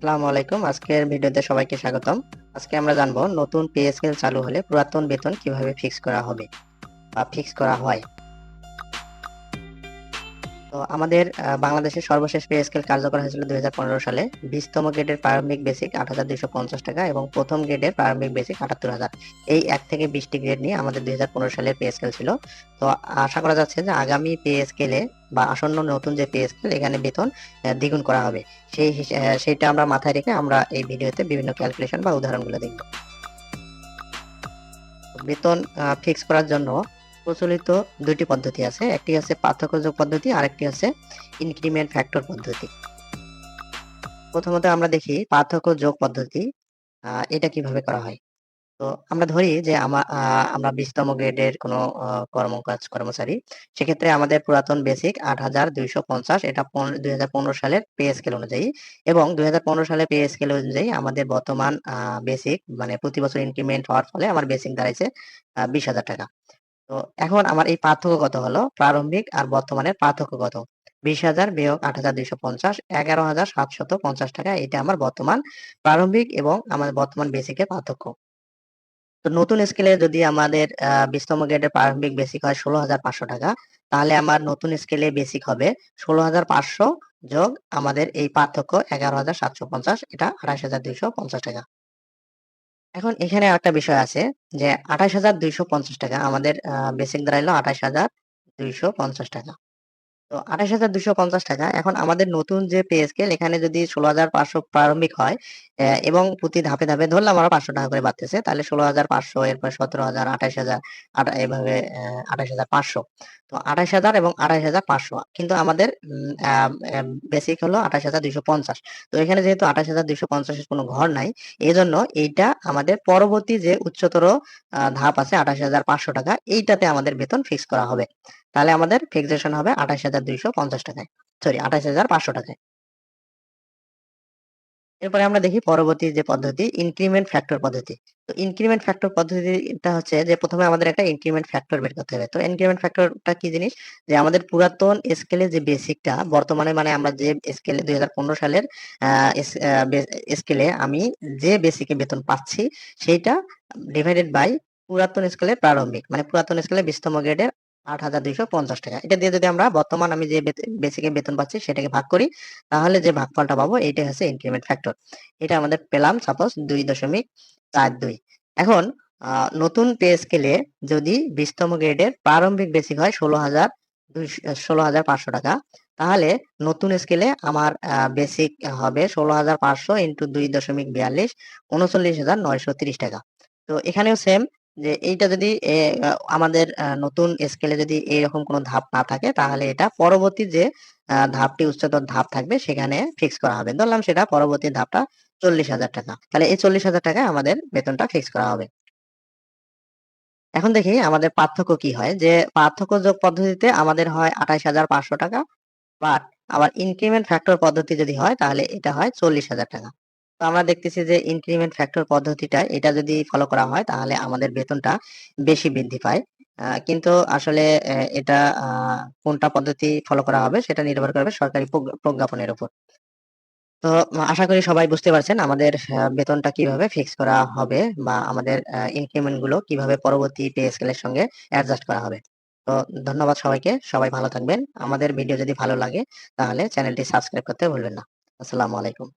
আসসালামু আলাইকুম। আজকের ভিডিওতে সবাইকে স্বাগতম। আজকে আমরা জানবো নতুন পে স্কেল চালু হলে পুরাতন বেতন কিভাবে ফিক্স করা হবে বা ফিক্স করা হয়। তো আমাদের বাংলাদেশের সর্বশেষ পে স্কেল কার্যকর হয়েছিল 2015 সালে। 20তম গ্রেডের প্রারম্ভিক বেসিক ৮,২৫০ টাকা এবং প্রথম গ্রেডের প্রারম্ভিক বেসিক ৭৮,০০০। এই ১ থেকে 20টি গ্রেড নিয়ে আমাদের 2015 সালের পে স্কেল ছিল। তো আশা করা যাচ্ছে যে আগামী পে স্কেলে বা আসন্ন নতুন যে পে স্কেল এখানে বেতন দ্বিগুণ করা হবে। সেইটা আমরা মাথায় রেখে আমরা এই ভিডিওতে বিভিন্ন ক্যালকুলেশন বা উদাহরণগুলো দেখব। বেতন ফিক্স করার জন্য প্রচলিত দুইটি পদ্ধতি আছে। একটি হচ্ছে পার্থক্যযোগ পদ্ধতি, আরেকটি হচ্ছে ইনক্রিমেন্ট ফ্যাক্টর পদ্ধতি। প্রথমত আমরা দেখি পার্থক্যযোগ পদ্ধতি। এটা কিভাবে করা হয়। তো আমরা ধরি যে আমরা 20তম গ্রেডের কোনো কর্মচারী। সেক্ষেত্রে আমাদের পুরাতন বেসিক ৮,২৫০, এটা ২০১৫ সালের পে স্কেল অনুযায়ী, এবং ২০১৫ সালের পে স্কেল অনুযায়ী আমাদের বর্তমান বেসিক মানে প্রতি বছর ইনক্রিমেন্ট হওয়ার ফলে আমার বেসিক দাঁড়াইছে ২০,০০০ টাকা। তো এখন আমার এই পার্থক্য কত হলো? প্রারম্ভিক আর বর্তমানের পার্থক্য কত? ২০,০০০ বিয়োগ ৮,২৫০, ১১,৭৫০ টাকা। এটা আমার বর্তমান প্রারম্ভিক এবং আমার বর্তমান বেসিকের পার্থক্য। তো নতুন স্কেলে যদি আমাদের 20তম গ্রেডের প্রারম্ভিক বেসিক হয় ১৬,৫০০ টাকা, তাহলে আমার নতুন স্কেলে বেসিক হবে ১৬,৫০০ যোগ আমাদের এই পার্থক্য ১১,৭৫০, এটা ২৮,২৫০ টাকা। এখন এখানে আরেকটা বিষয় আছে যে ২৮,২৫০ টাকা আমাদের বেসিক দাঁড়াইলো ২৮,২৫০ টাকা। তো ২৮,২৫০ টাকা। এখন আমাদের নতুন যে পে স্কেল এখানে যদি ১৬,৫০০ প্রারম্ভিক হয় এবং প্রতি ধাপে, ধাপে ধরলাম আমরা ৳৫০০ করে বাড়তেছে। তাহলে ১৬,৫০০, এরপর ১৭,০০০, ২৮,০০০, এভাবে ২৮,৫০০। তো ২৮,০০০ এবং ২৮,৫০০, কিন্তু আমাদের আ আ বেসিক হলো ২৮,২৫০। তো এখানে যেহেতু ২৮,২৫০ এর কোনো ঘর নাই, এজন্য এইটা আমাদের পরবর্তী যে উচ্চতর ধাপ আছে ২৮,৫০০ টাকা, এইটাতে আমাদের বেতন ফিক্স করা হবে। তাহলে আমাদের ফিক্সেশন হবে ২৮,২৫০ টাকায়। সরি, ২৮,৫০০ টাকায়। এরপরে আমরা দেখি পরবর্তী যে পদ্ধতি, ইনক্রিমেন্ট ফ্যাক্টর পদ্ধতি। তো ইনক্রিমেন্ট ফ্যাক্টর পদ্ধতিটা হচ্ছে যে ১ম এ আমাদের একটা ইনক্রিমেন্ট ফ্যাক্টর বের করতে হবে। তো ইনক্রিমেন্ট ফ্যাক্টরটা কি জিনিস? যে আমাদের পুরাতন স্কেলে যে বেসিকটা বর্তমানে, মানে আমরা যে স্কেলে ২০১৫ সালের আ এস আ বে স্কেলে আমি যে বেসিকে বেতন পাচ্ছি সেইটা ডিভাইডেড বাই পুরাতন স্কেলের প্রারম্ভিক। মানে পুরাতন স্কেলে 20তম গ্রেডের ৮,২৫০ টাকা। এটা দিয়ে যদি আমরা বর্তমান আমি যে বেসিকে বেতন পাচ্ছি সেটাকে ভাগ করি, তাহলে যে ভাগফলটা পাবো এইটাই হচ্ছে ইনক্রিমেন্ট ফ্যাক্টর। এটা আমাদের পেলাম সাপোজ ২.৪২। এখন আ নতুন পে স্কেলে যদি 20তম গ্রেডের প্রারম্ভিক বেসিক হয় ১৬,৫০০ টাকা, তাহলে নতুন স্কেলে আমার বেসিক হবে ১৬,৫০০ ইন্টু ২.৪২, ৩৯,৯৩০ টাকা। তো এখানেও সেম, যে এইটা যদি আমাদের নতুন স্কেলে যদি এরকম কোনো ধাপ না থাকে, তাহলে এটা পরবর্তী যে ধাপটি উচ্চতর ধাপ থাকবে সেখানে ফিক্স করা হবে। ধরলাম সেটা পরবর্তী ধাপটা ৪০,০০০ টাকা। তাহলে এই ৪০,০০০ টাকায় আমাদের বেতনটা ফিক্স করা হবে। এখন দেখি আমাদের পার্থক্য কি হয়, যে পার্থক্য যোগ পদ্ধতিতে আমাদের হয় ২৮,৫০০ টাকা, বাট আবার ইনক্রিমেন্ট ফ্যাক্টর পদ্ধতি যদি হয় তাহলে এটা হয় ৪০,০০০ টাকা। তো আমরা দেখতেছি যে ইনক্রিমেন্ট ফ্যাক্টর পদ্ধতিটা, এটা যদি ফলো করা হয় তাহলে আমাদের বেতনটা বেশি বৃদ্ধি পায়। কিন্তু আসলে এটা কোনটা পদ্ধতি ফলো করা হবে সেটা নির্ভর করবে সরকারি প্রজ্ঞাপনের উপর। তো আশা করি সবাই বুঝতে পারছেন আমাদের বেতনটা কিভাবে ফিক্স করা হবে বা আমাদের ইনক্রিমেন্ট গুলো কিভাবে পরবর্তী পে স্কেল এর সঙ্গে অ্যাডজাস্ট করা হবে। তো ধন্যবাদ সবাইকে। সবাই ভালো থাকবেন। আমাদের ভিডিও যদি ভালো লাগে তাহলে চ্যানেলটি সাবস্ক্রাইব করতে ভুলবেন না। আসসালামু আলাইকুম।